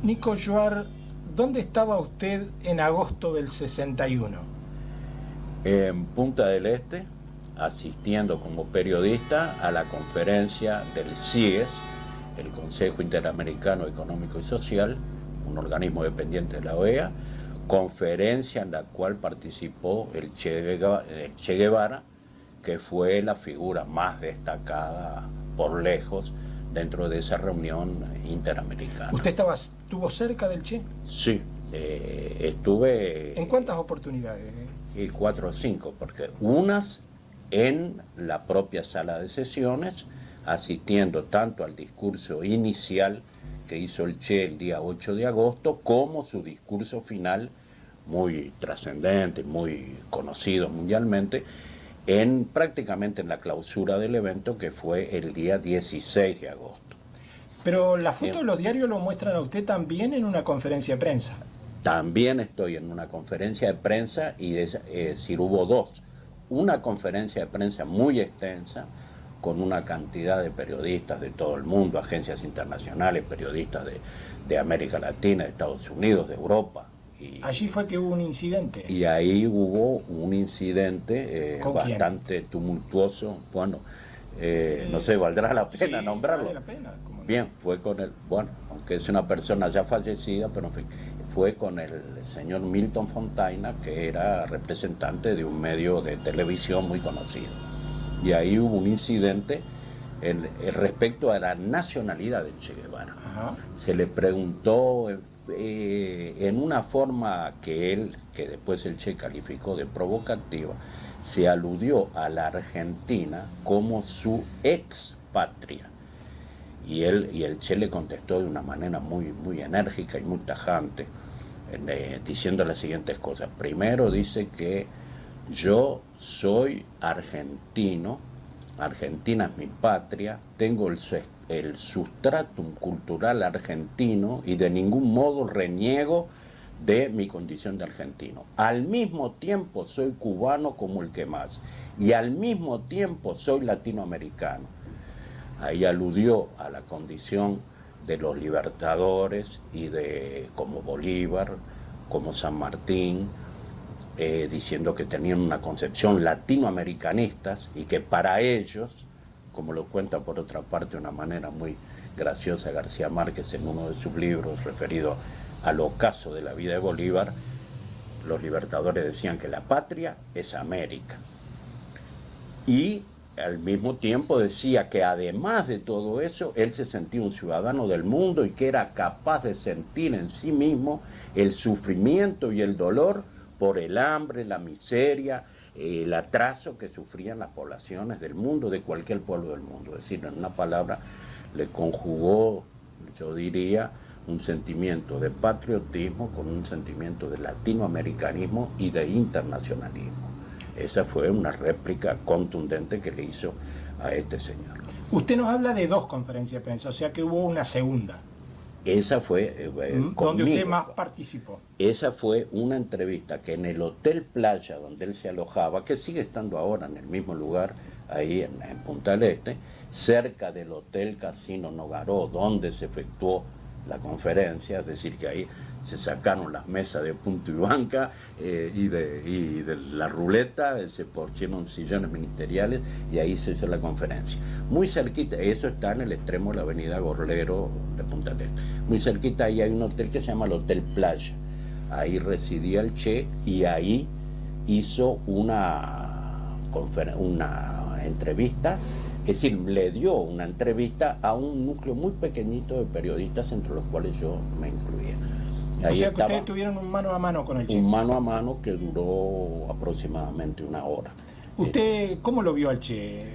Nico Joar, ¿dónde estaba usted en agosto del 61? En Punta del Este, asistiendo como periodista a la conferencia del CIES, el Consejo Interamericano Económico y Social, un organismo dependiente de la OEA, conferencia en la cual participó el Che Guevara, que fue la figura más destacada por lejos dentro de esa reunión interamericana. ¿Usted estuvo cerca del Che? Sí, estuve... ¿En cuántas oportunidades? 4 o 5, porque unas en la propia sala de sesiones, asistiendo tanto al discurso inicial que hizo el Che el día 8 de agosto, como su discurso final, muy trascendente, muy conocido mundialmente, prácticamente en la clausura del evento, que fue el día 16 de agosto. Pero la foto de los diarios lo muestran a usted también en una conferencia de prensa. También estoy en una conferencia de prensa y hubo dos. Una conferencia de prensa muy extensa con una cantidad de periodistas de todo el mundo, agencias internacionales, periodistas de América Latina, de Estados Unidos, de Europa. Allí fue que hubo un incidente. Y ahí hubo un incidente bastante tumultuoso. Bueno, no sé, valdrá la pena sí, nombrarlo. Vale la pena. Bien, fue con el, bueno, aunque es una persona ya fallecida, pero en fin, fue con el señor Milton Fontaina, que era representante de un medio de televisión muy conocido. Y ahí hubo un incidente respecto a la nacionalidad de Che Guevara. Ajá. Se le preguntó en una forma que después el Che calificó de provocativa, se aludió a la Argentina como su ex patria. Y el Che le contestó de una manera muy enérgica y muy tajante, diciendo las siguientes cosas. Primero dice que yo soy argentino, Argentina es mi patria, tengo el sustratum cultural argentino y de ningún modo reniego de mi condición de argentino. Al mismo tiempo soy cubano como el que más, y al mismo tiempo soy latinoamericano. Ahí aludió a la condición de los libertadores y como Bolívar, como San Martín, diciendo que tenían una concepción latinoamericanista y que para ellos, como lo cuenta por otra parte de una manera muy graciosa García Márquez en uno de sus libros referido al ocaso de la vida de Bolívar, los libertadores decían que la patria es América. Y al mismo tiempo decía que además de todo eso, él se sentía un ciudadano del mundo y que era capaz de sentir en sí mismo el sufrimiento y el dolor por el hambre, la miseria, el atraso que sufrían las poblaciones del mundo, de cualquier pueblo del mundo. Es decir, en una palabra, le conjugó, yo diría, un sentimiento de patriotismo con un sentimiento de latinoamericanismo y de internacionalismo. Esa fue una réplica contundente que le hizo a este señor. Usted nos habla de dos conferencias de prensa, o sea que hubo una segunda. Esa fue donde usted más participó. Esa fue una entrevista que en el Hotel Playa, donde él se alojaba, que sigue estando ahora en el mismo lugar, ahí en Punta del Este, cerca del Hotel Casino Nogaró, donde se efectuó la conferencia, es decir, que ahí se sacaron las mesas de punto y banca y de la ruleta, se pusieron sillones ministeriales y ahí se hizo la conferencia. Muy cerquita, eso está en el extremo de la avenida Gorlero de Punta del Este. Muy cerquita ahí hay un hotel que se llama el Hotel Playa. Ahí residía el Che y ahí hizo una entrevista. Es decir, le dio una entrevista a un núcleo muy pequeñito de periodistas, entre los cuales yo me incluía. Ahí o sea que ustedes tuvieron un mano a mano con el Che. Un mano a mano que duró aproximadamente 1 hora. ¿Usted cómo lo vio al Che?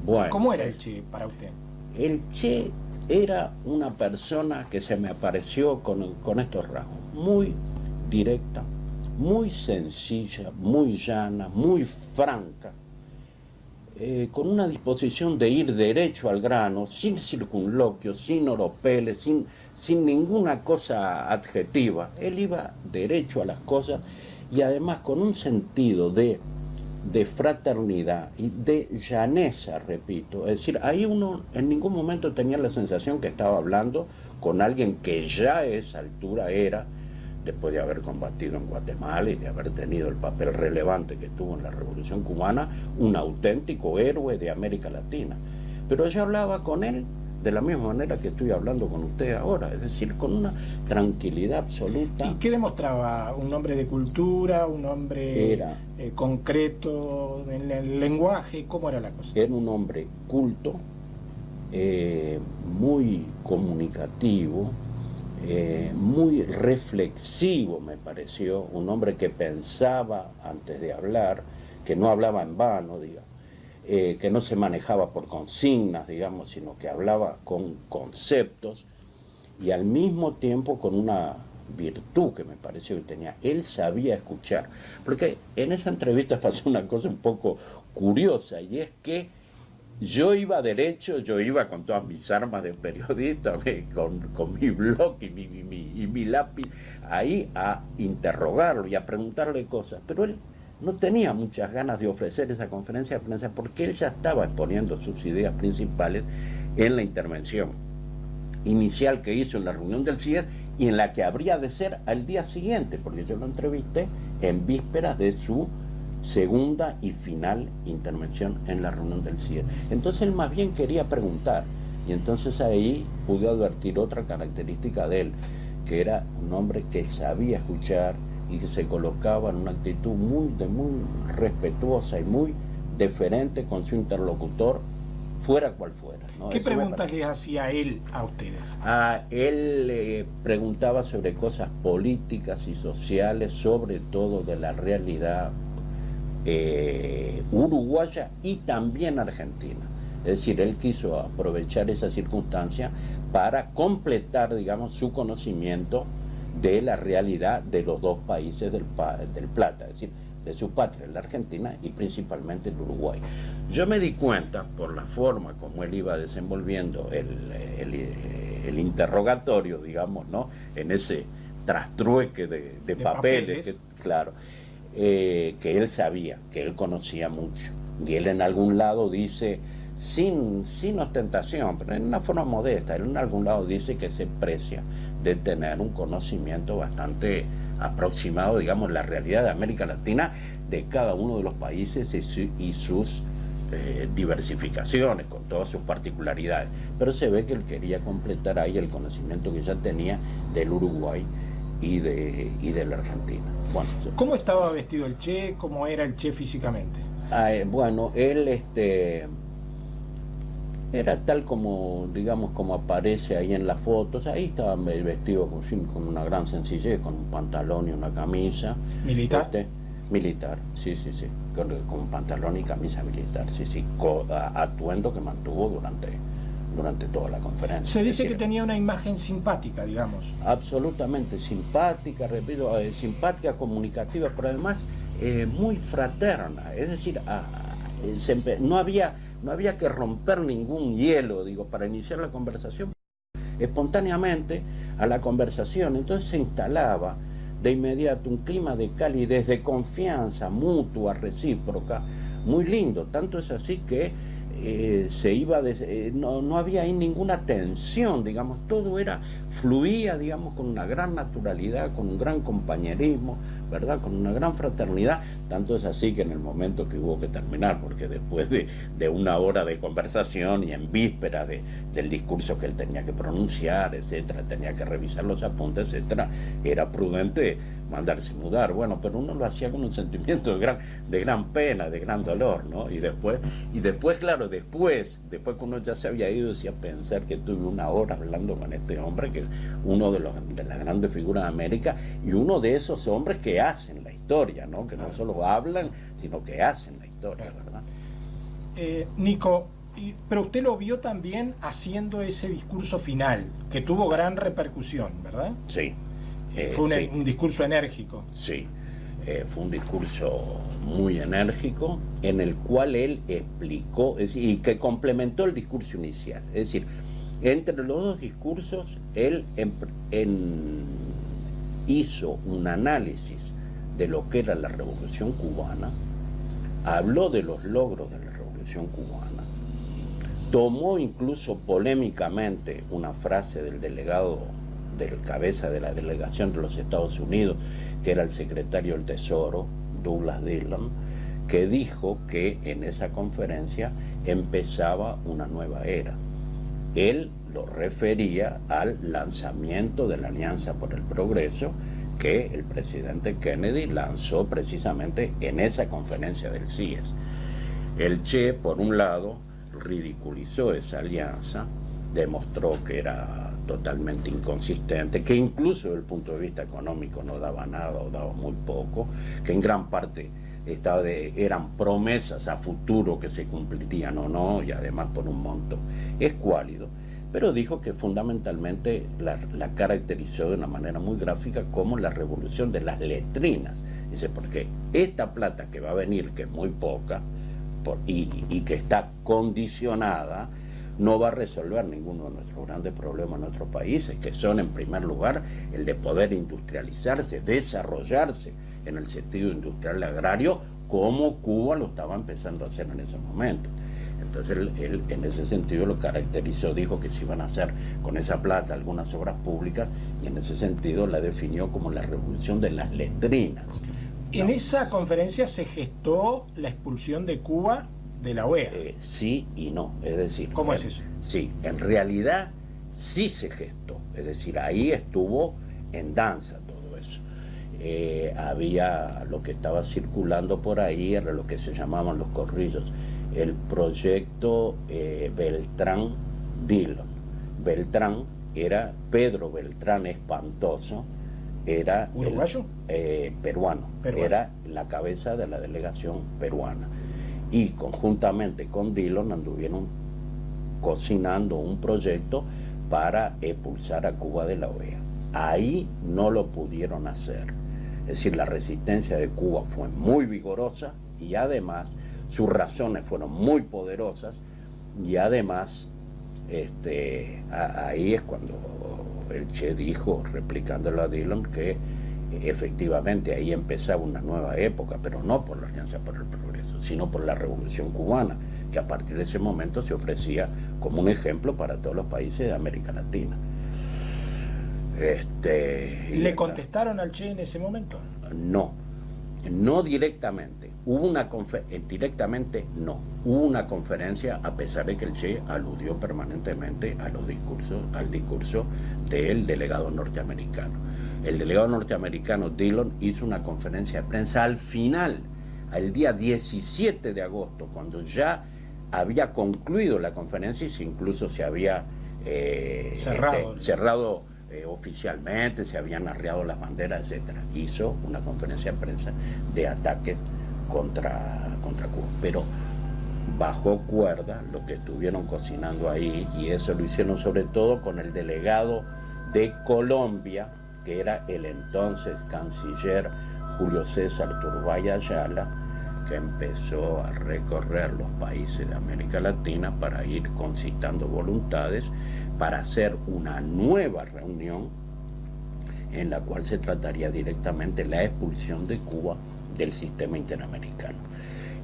Bueno, ¿cómo era el Che para usted? El Che era una persona que se me apareció con estos rasgos. Muy directa, muy sencilla, muy llana, muy franca. Con una disposición de ir derecho al grano, sin circunloquios, sin oropeles, sin ninguna cosa adjetiva. Él iba derecho a las cosas y además con un sentido de de fraternidad y de llaneza, repito. Es decir, ahí uno en ningún momento tenía la sensación que estaba hablando con alguien que ya a esa altura era, después de haber combatido en Guatemala y de haber tenido el papel relevante que tuvo en la Revolución Cubana, un auténtico héroe de América Latina. Pero yo hablaba con él de la misma manera que estoy hablando con usted ahora, es decir, con una tranquilidad absoluta. ¿Y qué demostraba? ¿Un hombre de cultura? ¿Un hombre concreto en el lenguaje? ¿Cómo era la cosa? Era un hombre culto, muy comunicativo, muy reflexivo, me pareció, un hombre que pensaba antes de hablar, que no hablaba en vano, digamos. Que no se manejaba por consignas, digamos, sino que hablaba con conceptos y al mismo tiempo con una virtud que me pareció que tenía. Él sabía escuchar, porque en esa entrevista pasó una cosa un poco curiosa y es que yo iba derecho, yo iba con todas mis armas de periodista, con mi blog y mi lápiz ahí a interrogarlo y a preguntarle cosas, pero él no tenía muchas ganas de ofrecer esa conferencia de prensa porque él ya estaba exponiendo sus ideas principales en la intervención inicial que hizo en la reunión del CIED y en la que habría de ser al día siguiente, porque yo lo entrevisté en vísperas de su segunda y final intervención en la reunión del CIED. Entonces él más bien quería preguntar, y entonces ahí pude advertir otra característica de él, que era un hombre que sabía escuchar y que se colocaba en una actitud muy respetuosa y muy deferente con su interlocutor, fuera cual fuera, ¿no? ¿Qué preguntas le hacía él a ustedes? Él preguntaba sobre cosas políticas y sociales, sobre todo de la realidad uruguaya y también argentina. Es decir, él quiso aprovechar esa circunstancia para completar, digamos, su conocimiento de la realidad de los dos países del Plata, es decir, de su patria, la Argentina y principalmente el Uruguay. Yo me di cuenta, por la forma como él iba desenvolviendo el interrogatorio, digamos, ¿no? En ese trastrueque de papeles. Que, claro, que él sabía, que él conocía mucho. Y él en algún lado dice, sin ostentación, pero en una forma modesta, él en algún lado dice que se precia de tener un conocimiento bastante aproximado, digamos, la realidad de América Latina, de cada uno de los países y sus diversificaciones, con todas sus particularidades. Pero se ve que él quería completar ahí el conocimiento que ya tenía del Uruguay y de la Argentina. Bueno, ¿cómo estaba vestido el Che? ¿Cómo era el Che físicamente? Bueno, él era tal como, digamos, como aparece ahí en las fotos. Ahí estaba vestido con una gran sencillez, con un pantalón y una camisa. ¿Militar? Militar, sí, con un pantalón y camisa militar, sí, atuendo que mantuvo durante toda la conferencia. Se dice que tenía una imagen simpática, digamos. Absolutamente simpática, repito, simpática, comunicativa, pero además muy fraterna, es decir, no había que romper ningún hielo, digo, para iniciar la conversación. Espontáneamente a la conversación, entonces se instalaba de inmediato un clima de calidez, de confianza mutua, recíproca, muy lindo. Tanto es así que no había ahí ninguna tensión, digamos, todo fluía, digamos, con una gran naturalidad, con un gran compañerismo, ¿verdad?, con una gran fraternidad. Tanto es así que en el momento que hubo que terminar, porque después de una hora de conversación y en víspera del discurso que él tenía que pronunciar, etcétera, tenía que revisar los apuntes, etcétera, era prudente mandarse mudar. Bueno, pero uno lo hacía con un sentimiento de gran pena, de gran dolor, ¿no? Y después, claro, después que uno ya se había ido, decía, pensar que tuve una hora hablando con este hombre, que es uno de las grandes figuras de América, y uno de esos hombres que hacen la historia, ¿no? Que no solo hablan, sino que hacen la historia, ¿verdad? Nico, pero usted lo vio también haciendo ese discurso final, que tuvo gran repercusión, ¿verdad? Sí. Fue un discurso enérgico. Sí, fue un discurso muy enérgico en el cual él explicó, y que complementó el discurso inicial. Es decir, entre los dos discursos él hizo un análisis de lo que era la Revolución Cubana, habló de los logros de la Revolución Cubana, tomó incluso polémicamente una frase del delegado, del cabeza de la delegación de los Estados Unidos, que era el secretario del Tesoro, Douglas Dillon, que dijo que en esa conferencia empezaba una nueva era. Él lo refería al lanzamiento de la Alianza por el Progreso que el presidente Kennedy lanzó precisamente en esa conferencia del CIES. El Che, por un lado, ridiculizó esa alianza, demostró que era totalmente inconsistente, que incluso desde el punto de vista económico no daba nada o daba muy poco, que en gran parte eran promesas a futuro que se cumplirían o no, y además por un monto escuálido, pero dijo que fundamentalmente la caracterizó de una manera muy gráfica como la revolución de las letrinas. Dice, porque esta plata que va a venir, que es muy poca, y que está condicionada, no va a resolver ninguno de nuestros grandes problemas en nuestros países, que son en primer lugar el de poder industrializarse, desarrollarse en el sentido industrial agrario, como Cuba lo estaba empezando a hacer en ese momento. Entonces él en ese sentido lo caracterizó, dijo que se iban a hacer con esa plata algunas obras públicas, y en ese sentido la definió como la revolución de las letrinas. En esa conferencia se gestó la expulsión de Cuba de la OEA. Sí y no, es decir... ¿Cómo es eso? Sí, en realidad sí se gestó, es decir, ahí estuvo en danza todo eso. Había lo que estaba circulando por ahí, era lo que se llamaban los corrillos, el proyecto Beltrán-Dillon. Beltrán era Pedro Beltrán Espantoso, era ¿uruguayo? Peruano, era la cabeza de la delegación peruana, y conjuntamente con Dillon anduvieron cocinando un proyecto para expulsar a Cuba de la OEA. Ahí no lo pudieron hacer, es decir, la resistencia de Cuba fue muy vigorosa, y además sus razones fueron muy poderosas, y además ahí es cuando el Che dijo, replicándolo a Dillon, que efectivamente ahí empezaba una nueva época, pero no por la Alianza por el Progreso, sino por la Revolución Cubana, que a partir de ese momento se ofrecía como un ejemplo para todos los países de América Latina. ¿Le contestaron al Che en ese momento? No directamente. Directamente no. Hubo una conferencia, a pesar de que el Che aludió permanentemente al discurso del delegado norteamericano. El delegado norteamericano Dillon hizo una conferencia de prensa al final, el día 17 de agosto, cuando ya había concluido la conferencia y incluso se había cerrado oficialmente, se habían arriado las banderas, etcétera. Hizo una conferencia de prensa de ataques contra Cuba, pero bajo cuerda lo que estuvieron cocinando ahí, y eso lo hicieron sobre todo con el delegado de Colombia, que era el entonces canciller Julio César Turbay Ayala, que empezó a recorrer los países de América Latina para ir concitando voluntades para hacer una nueva reunión en la cual se trataría directamente la expulsión de Cuba del sistema interamericano.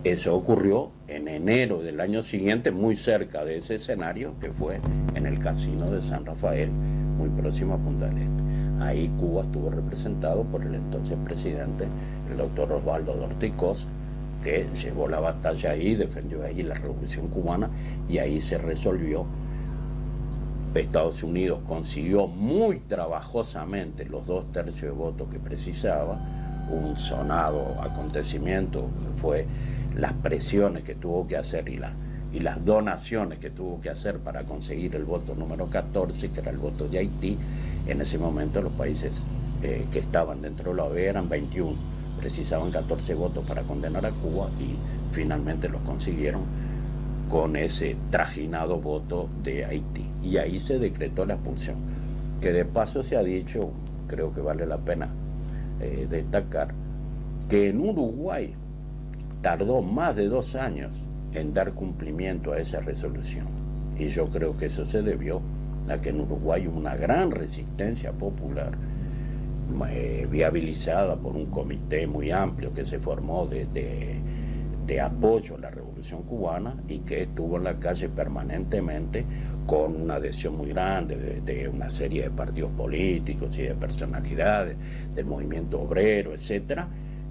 Eso ocurrió en enero del año siguiente, muy cerca de ese escenario, que fue en el Casino de San Rafael, muy próximo a Punta del Este. Ahí Cuba estuvo representado por el entonces presidente, el doctor Osvaldo Dorticós, que llevó la batalla ahí, defendió ahí la Revolución Cubana, y ahí se resolvió. Estados Unidos consiguió muy trabajosamente los 2/3 de votos que precisaba. Un sonado acontecimiento fue las presiones que tuvo que hacer y las donaciones que tuvo que hacer para conseguir el voto número 14, que era el voto de Haití. En ese momento los países que estaban dentro de la OEA eran 21, precisaban 14 votos para condenar a Cuba, y finalmente los consiguieron con ese trajinado voto de Haití, y ahí se decretó la expulsión, que de paso se ha dicho, creo que vale la pena destacar, que en Uruguay tardó más de 2 años en dar cumplimiento a esa resolución, y yo creo que eso se debió a que en Uruguay hubo una gran resistencia popular viabilizada por un comité muy amplio que se formó de de apoyo a la Revolución Cubana y que estuvo en la calle permanentemente con una adhesión muy grande de una serie de partidos políticos y de personalidades, del movimiento obrero, etcétera,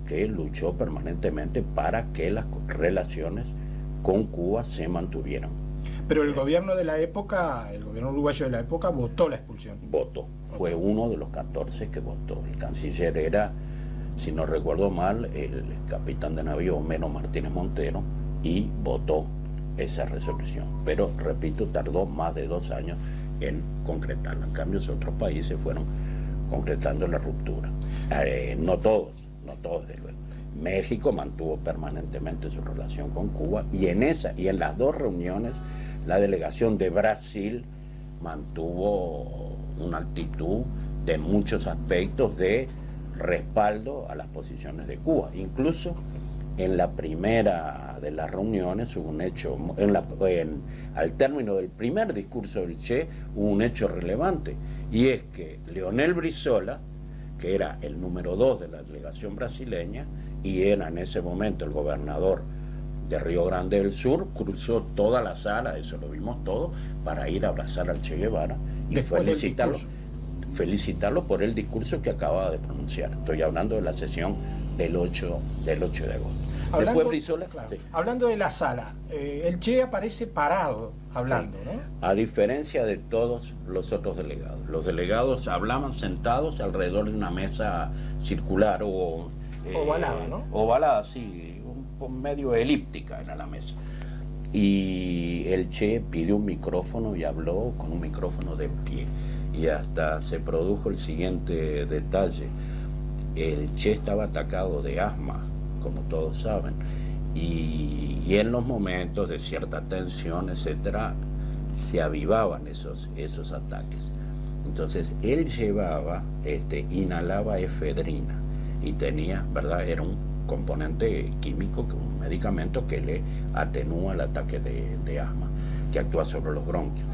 que luchó permanentemente para que las relaciones con Cuba se mantuvieran. Pero el gobierno de la época, el gobierno uruguayo de la época, votó la expulsión. Votó, fue uno de los 14 que votó. El canciller era, si no recuerdo mal, el capitán de navío Homero Martínez Montero, y votó esa resolución. Pero, repito, tardó más de 2 años en concretarla. En cambio, otros países fueron concretando la ruptura. No todos, de luego. México mantuvo permanentemente su relación con Cuba, y en las 2 reuniones la delegación de Brasil mantuvo una actitud de muchos aspectos de respaldo a las posiciones de Cuba. Incluso en la primera de las reuniones hubo un hecho, al término del primer discurso del Che, hubo un hecho relevante, y es que Leonel Brizola, que era el número 2 de la delegación brasileña y era en ese momento el gobernador de Río Grande del Sur, cruzó toda la sala, eso lo vimos todo, para ir a abrazar al Che Guevara y felicitarlo por el discurso que acababa de pronunciar. Estoy hablando de la sesión del 8 de agosto. Después Brizola, claro, sí. Hablando de la sala, el Che aparece parado hablando, sí, ¿no? A diferencia de todos los otros delegados. Los delegados hablaban sentados alrededor de una mesa circular o ovalada, ¿no? Ovalada, sí, medio elíptica era la mesa. Y el Che pidió un micrófono y habló con un micrófono de pie. Y hasta se produjo el siguiente detalle. El Che estaba atacado de asma, como todos saben, y en los momentos de cierta tensión, etcétera, se avivaban esos ataques. Entonces él inhalaba efedrina y tenía, ¿verdad? Era un componente químico, un medicamento que le atenúa el ataque de asma, que actúa sobre los bronquios.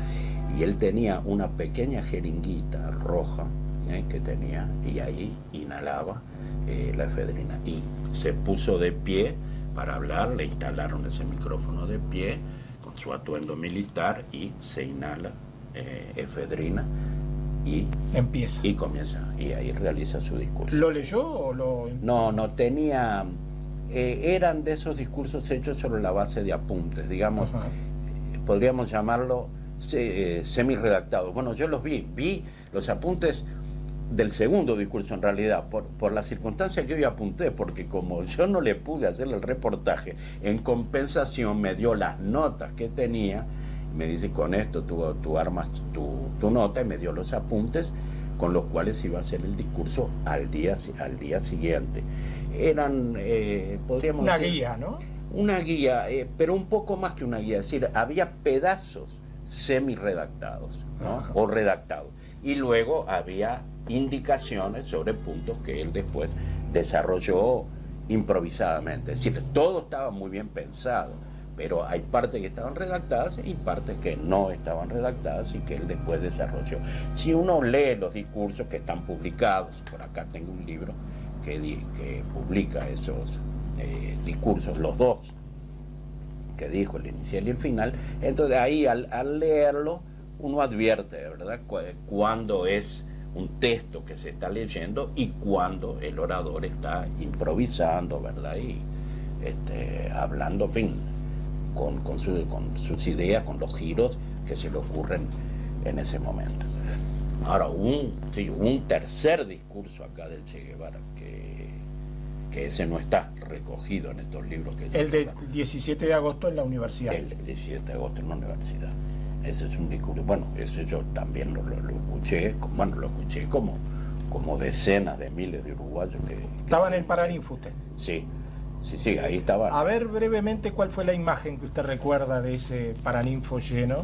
Y él tenía una pequeña jeringuita roja que tenía, y ahí inhalaba la efedrina. Y se puso de pie para hablar, le instalaron ese micrófono de pie con su atuendo militar y se inhala efedrina y empieza. Y comienza, y ahí realiza su discurso. ¿Lo leyó o lo...? No tenía... eran de esos discursos hechos sobre la base de apuntes, digamos, podríamos llamarlo semi-redactados. Bueno, yo los vi los apuntes del segundo discurso en realidad, por las circunstancias que yo apunté, porque como yo no le pude hacer el reportaje, en compensación me dio las notas que tenía, me dice, con esto tú armas tu nota, y me dio los apuntes con los cuales iba a hacer el discurso al día siguiente. Eran, podríamos una decir, guía, ¿no? Una guía, pero un poco más que una guía, es decir, había pedazos semi-redactados, ¿no? O redactados, y luego había indicaciones sobre puntos que él después desarrolló improvisadamente. Es decir, todo estaba muy bien pensado, pero hay partes que estaban redactadas y partes que no estaban redactadas y que él después desarrolló. Si uno lee los discursos que están publicados, por acá tengo un libro que publica esos discursos, los dos que dijo, el inicial y el final, entonces ahí al leerlo uno advierte, ¿verdad?, cuándo es un texto que se está leyendo y cuando el orador está improvisando, ¿verdad?, y hablando, en fin, con sus ideas, con los giros que se le ocurren en ese momento. Ahora, un tercer discurso acá del Che Guevara, que ese no está recogido en estos libros que yo... El del 17 de agosto en la universidad. El 17 de agosto en la universidad. Ese es un discurso, bueno, ese yo también lo escuché, lo escuché como decenas de miles de uruguayos que... ¿Estaba en el Paraninfo usted? Sí, ahí estaba. A ver brevemente cuál fue la imagen que usted recuerda de ese Paraninfo lleno.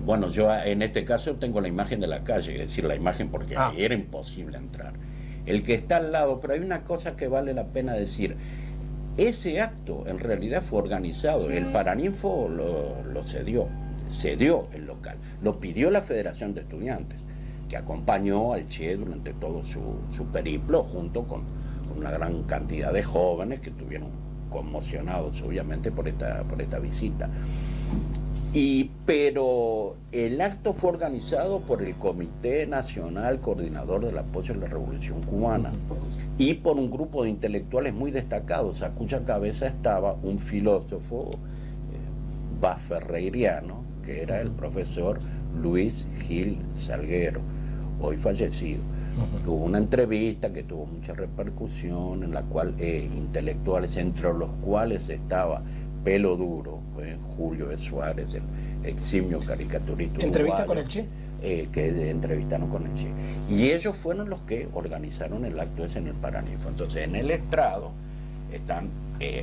Bueno, yo en este caso tengo la imagen de la calle, es decir, la imagen porque ahí era imposible entrar. El que está al lado, pero hay una cosa que vale la pena decir. Ese acto en realidad fue organizado, el Paraninfo lo cedió el local, lo pidió la Federación de Estudiantes, que acompañó al Che durante todo su periplo, junto con una gran cantidad de jóvenes que tuvieron conmocionados obviamente por esta visita. Pero el acto fue organizado por el Comité Nacional Coordinador del Apoyo a la Revolución Cubana y por un grupo de intelectuales muy destacados, a cuya cabeza estaba un filósofo ferreiriano, que era el profesor Luis Gil Salguero, hoy fallecido. Hubo una entrevista que tuvo mucha repercusión, en la cual intelectuales, entre los cuales estaba Pelo Duro, Julio de Suárez, el eximio caricaturista ¿Entrevista uruguayo, con el Che? Que entrevistaron con el Che. Y ellos fueron los que organizaron el acto ese en el Paraninfo. Entonces, en el estrado están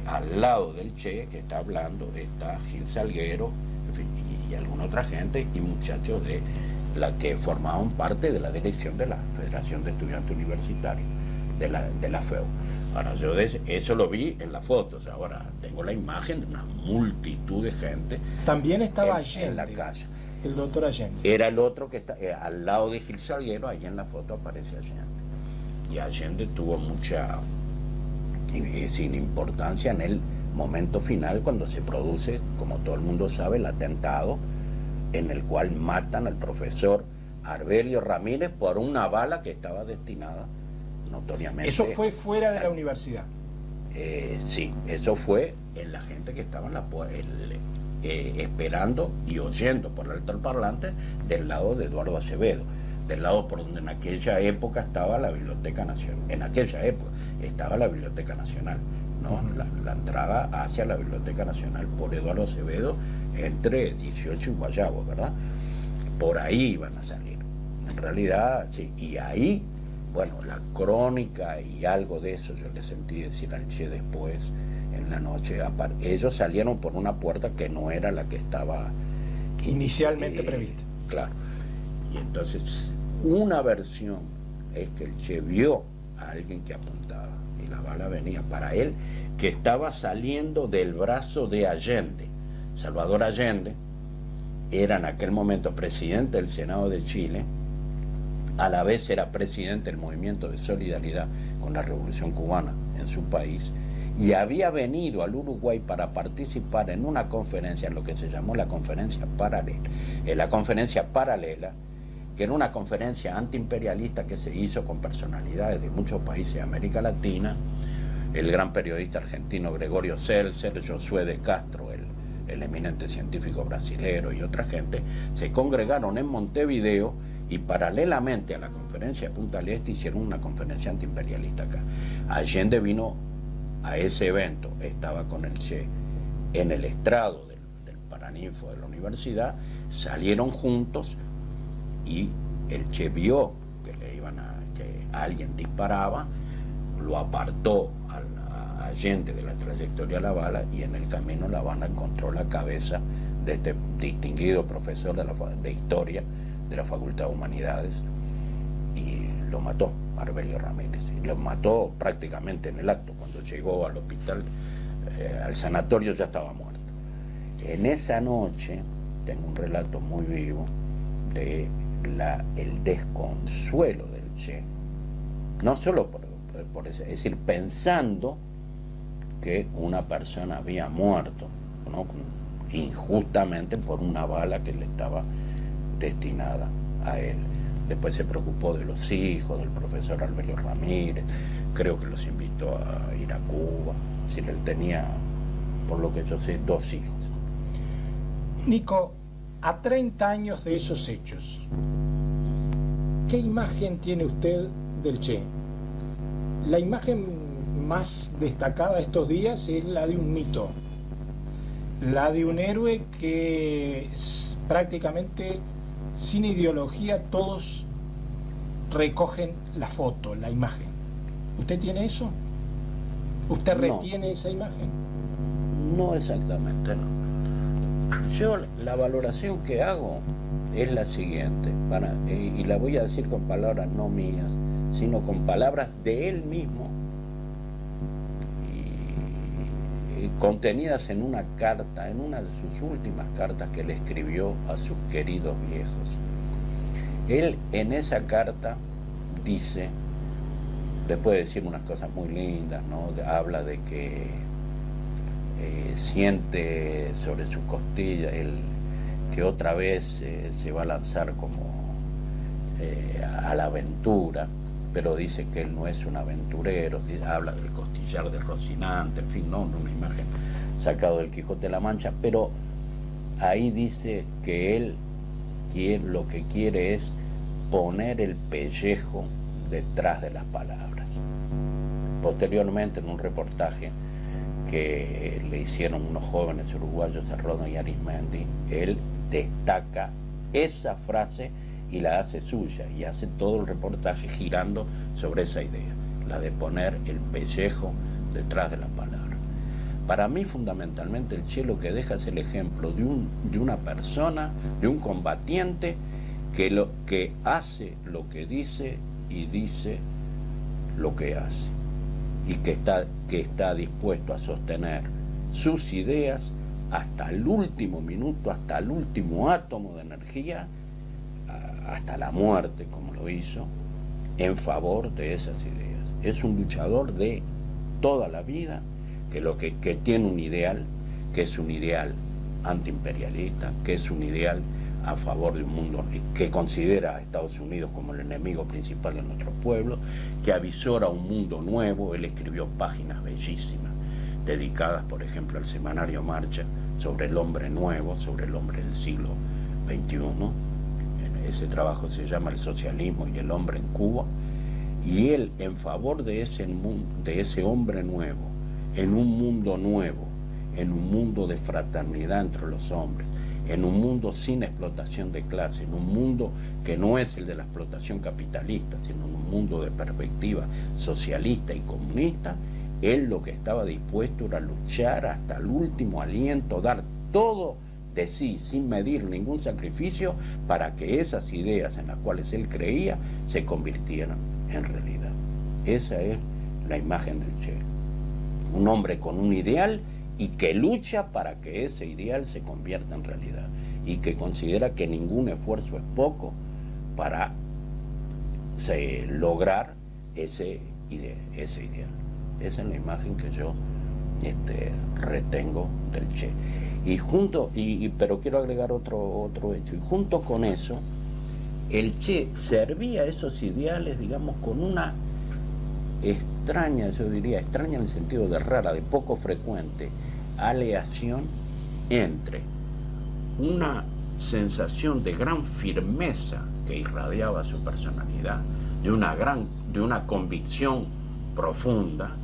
al lado del Che, que está hablando, está Gil Salguero, en fin, y alguna otra gente, y muchachos de la que formaban parte de la dirección de la Federación de Estudiantes Universitarios, de la FEU. Ahora, yo eso lo vi en las fotos, ahora tengo la imagen de una multitud de gente. También estaba en la calle. El doctor Allende. Era el otro que está al lado de Gil Salguero, ahí en la foto aparece Allende. Y Allende tuvo mucha sin importancia en el momento final, cuando se produce, como todo el mundo sabe, el atentado en el cual matan al profesor Arbelio Ramírez por una bala que estaba destinada notoriamente. ¿Eso fue fuera de la universidad? Sí, eso fue en la gente que estaba en esperando y oyendo por el altoparlante del lado de Eduardo Acevedo, del lado por donde en aquella época estaba la Biblioteca Nacional. En aquella época estaba la Biblioteca Nacional, ¿no? La entrada hacia la Biblioteca Nacional por Eduardo Acevedo entre 18 y Guayabo, ¿verdad? Por ahí iban a salir. En realidad, sí, y ahí, bueno, la crónica y algo de eso yo le sentí decir al Che después, en la noche, ellos salieron por una puerta que no era la que estaba inicialmente prevista. Claro. Y entonces, una versión es que el Che vio a alguien que apuntaba y la bala venía para él, que estaba saliendo del brazo de Allende. Salvador Allende era en aquel momento presidente del Senado de Chile, a la vez era presidente del movimiento de solidaridad con la Revolución Cubana en su país, y había venido al Uruguay para participar en una conferencia, en lo que se llamó la conferencia paralela. La conferencia paralela, que era una conferencia antiimperialista que se hizo con personalidades de muchos países de América Latina, el gran periodista argentino Gregorio Seltzer, Josué de Castro, el eminente científico brasilero y otra gente, se congregaron en Montevideo y paralelamente a la conferencia de Punta del Este hicieron una conferencia antiimperialista acá. Allende vino a ese evento, estaba con el Che en el estrado del Paraninfo de la universidad, salieron juntos y el Che vio que que alguien disparaba, lo apartó a Allende de la trayectoria de la bala, y en el camino La Habana encontró la cabeza de este distinguido profesor de historia de la Facultad de Humanidades, y lo mató Arbelio Ramírez, y lo mató prácticamente en el acto. Cuando llegó al hospital, al sanatorio, ya estaba muerto. En esa noche tengo un relato muy vivo de el desconsuelo del Che, no solo por eso, es decir, pensando que una persona había muerto, ¿no?, injustamente por una bala que le estaba destinada a él. Después se preocupó de los hijos del profesor Arbelio Ramírez, creo que los invitó a ir a Cuba. Es decir, él tenía, por lo que yo sé, 2 hijos. Nico, a 30 años de esos hechos, ¿qué imagen tiene usted del Che? La imagen más destacada estos días es la de un mito, la de un héroe que prácticamente sin ideología todos recogen la foto, la imagen. ¿Usted tiene eso? ¿Usted retiene esa imagen? No exactamente, no. Yo la valoración que hago es la siguiente, y la voy a decir con palabras no mías, sino con palabras de él mismo, y contenidas en una carta, en una de sus últimas cartas que le escribió a sus queridos viejos. Él en esa carta dice, después de decir unas cosas muy lindas, ¿no?, habla de que siente sobre su costilla que otra vez se va a lanzar como a la aventura, pero dice que él no es un aventurero, habla del costillar de Rocinante, en fin, no una imagen sacado del Quijote de la Mancha, pero ahí dice que él lo que quiere es poner el pellejo detrás de las palabras. Posteriormente, en un reportaje que le hicieron unos jóvenes uruguayos a Rodney y Arismendi, él destaca esa frase y la hace suya, y hace todo el reportaje girando sobre esa idea, la de poner el pellejo detrás de la palabra. Para mí, fundamentalmente, el Che lo que deja es el ejemplo de una persona, de un combatiente que hace lo que dice y dice lo que hace, y que está dispuesto a sostener sus ideas hasta el último minuto, hasta el último átomo de energía, hasta la muerte, como lo hizo, en favor de esas ideas. Es un luchador de toda la vida, que tiene un ideal, que es un ideal antiimperialista, que es un ideal a favor de un mundo que considera a Estados Unidos como el enemigo principal de nuestro pueblo, que avisora un mundo nuevo. Él escribió páginas bellísimas, dedicadas, por ejemplo, al semanario Marcha, sobre el hombre nuevo, sobre el hombre del siglo XXI. Ese trabajo se llama El socialismo y el hombre en Cuba, y él, en favor de ese hombre nuevo, en un mundo nuevo, en un mundo de fraternidad entre los hombres, en un mundo sin explotación de clase, en un mundo que no es el de la explotación capitalista, sino en un mundo de perspectiva socialista y comunista, él lo que estaba dispuesto era luchar hasta el último aliento, dar todo de sí, sin medir ningún sacrificio, para que esas ideas en las cuales él creía se convirtieran en realidad. Esa es la imagen del Che. Un hombre con un ideal y que lucha para que ese ideal se convierta en realidad, y que considera que ningún esfuerzo es poco para lograr ese ideal. Esa es la imagen que yo retengo del Che. Pero quiero agregar otro hecho, y junto con eso, el Che servía esos ideales, digamos, con una extraña, yo diría, extraña en el sentido de rara, de poco frecuente, aleación entre una sensación de gran firmeza que irradiaba su personalidad, de una convicción profunda,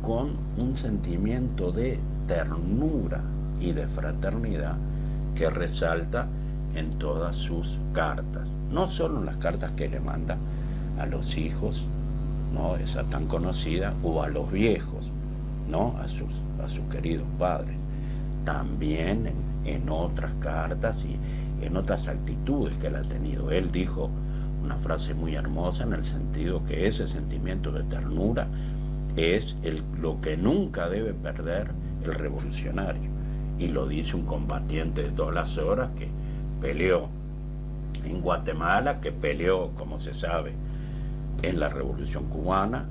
con un sentimiento de ternura y de fraternidad que resalta en todas sus cartas, no solo en las cartas que le manda a los hijos, ¿no?, esa tan conocida, o a los viejos, ¿no?, a sus queridos padres, también en otras cartas y en otras actitudes que él ha tenido. Él dijo una frase muy hermosa, en el sentido que ese sentimiento de ternura es lo que nunca debe perder el revolucionario, y lo dice un combatiente de todas las horas, que peleó en Guatemala, que peleó, como se sabe, en la Revolución Cubana,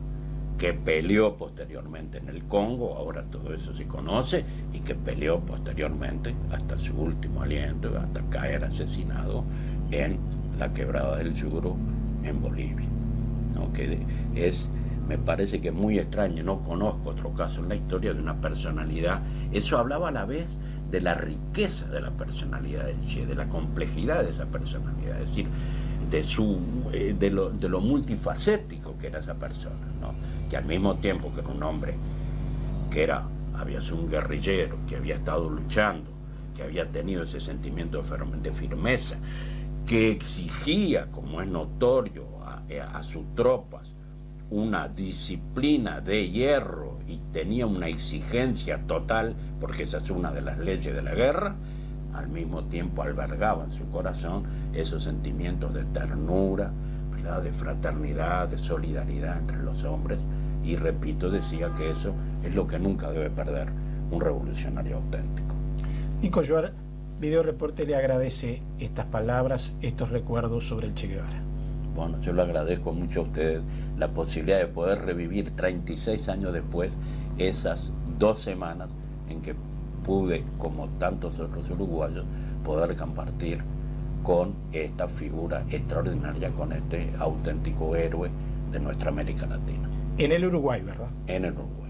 que peleó posteriormente en el Congo, ahora todo eso se conoce, y que peleó posteriormente hasta su último aliento, hasta caer asesinado en la Quebrada del Yuro, en Bolivia, ¿no? Que me parece que es muy extraño, no conozco otro caso en la historia de una personalidad. Eso hablaba a la vez de la riqueza de la personalidad del Che, de la complejidad de esa personalidad, es decir, de lo multifacético que era esa persona, ¿no? Que al mismo tiempo que era un hombre había sido un guerrillero, que había estado luchando, que había tenido ese sentimiento de firmeza, que exigía, como es notorio, a sus tropas una disciplina de hierro, y tenía una exigencia total, porque esa es una de las leyes de la guerra. Al mismo tiempo albergaba en su corazón esos sentimientos de ternura, ¿verdad?, de fraternidad, de solidaridad entre los hombres, y repito, decía que eso es lo que nunca debe perder un revolucionario auténtico. Nico Joar, Video Reporte le agradece estas palabras, estos recuerdos sobre el Che Guevara. Bueno, yo le agradezco mucho a ustedes la posibilidad de poder revivir 36 años después esas 2 semanas en que pude, como tantos otros uruguayos, poder compartir con esta figura extraordinaria, con este auténtico héroe de nuestra América Latina. En el Uruguay, ¿verdad? En el Uruguay.